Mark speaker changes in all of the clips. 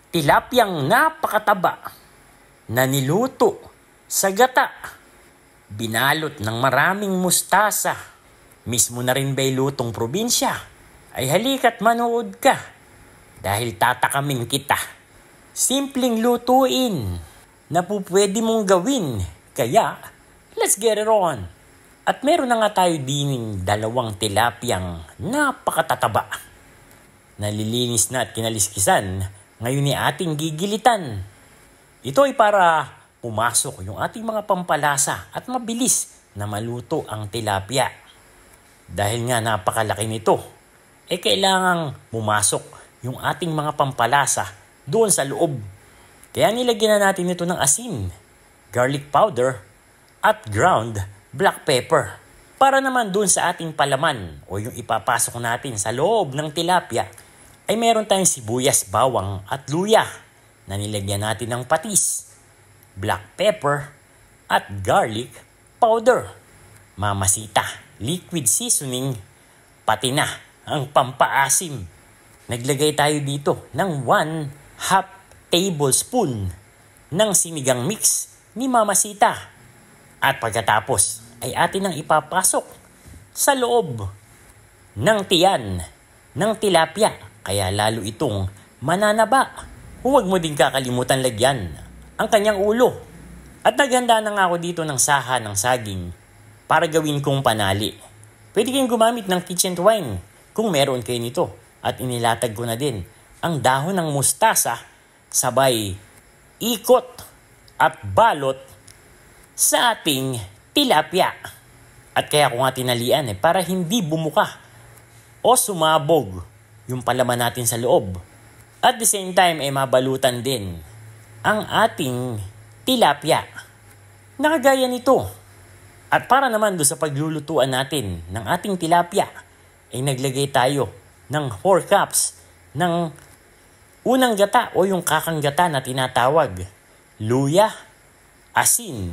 Speaker 1: Tilapyang napakataba na niluto sa gata, binalot ng maraming mustasa. Mismo na rin ba'y lutong probinsya? Ay halika't manood ka dahil tatakamin kita. Simpleng lutuin na pwede mong gawin, kaya let's get it on. At meron na nga tayo dining dalawang tilapyang napakatataba. Nalilinis na at kinaliskisan, ngayon ni ating gigilitan. Ito ay para pumasok yung ating mga pampalasa at mabilis na maluto ang tilapia. Dahil nga napakalaki nito, kailangang pumasok yung ating mga pampalasa doon sa loob. Kaya nilagyan na natin ito ng asin, garlic powder, at ground black pepper. Para naman doon sa ating palaman o yung ipapasok natin sa loob ng tilapia, ay meron tayong sibuyas, bawang at luya na nilagyan natin ng patis, black pepper at garlic powder, mamasita, liquid seasoning, pati na ang pampaasim. Naglagay tayo dito ng 1/2 tablespoon ng sinigang mix ni mamasita. At pagkatapos ay atin nang ipapasok sa loob ng tiyan ng tilapia. Kaya lalo itong mananaba. Huwag mo din kakalimutan lagyan ang kanyang ulo. At naghanda na nga ako dito ng saha ng saging para gawin kong panali. Pwede kayong gumamit ng kitchen twine kung meron kayo nito. At inilatag ko na din ang dahon ng mustasa sabay ikot at balot sa ating tilapia. At kaya ko nga tinalian para hindi bumuka o sumabog yung palaman natin sa loob. At the same time mabalutan din ang ating tilapia. Nakagaya nito. At para naman doon sa paglulutuan natin ng ating tilapia, naglagay tayo ng 4 cups ng unang gata o yung kakang gata na tinatawag. Luya, asin,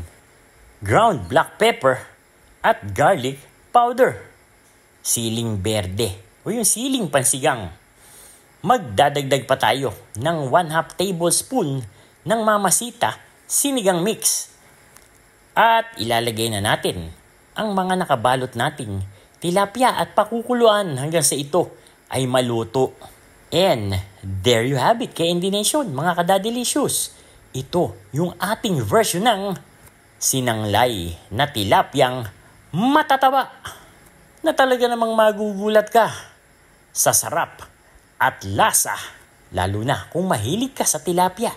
Speaker 1: ground black pepper, at garlic powder. Siling berde o yung siling pansigang. Magdadagdag pa tayo ng 1/2 tablespoon ng mamasita sinigang mix. At ilalagay na natin ang mga nakabalot nating tilapia at pakukuluan hanggang sa ito ay maluto. And there you have it, K&D Nation, mga kadadelicious. Ito yung ating version ng sinanglay na tilapyang matataba na talaga namang magugulat ka sa sarap at lasa, lalo na kung mahilig ka sa tilapia.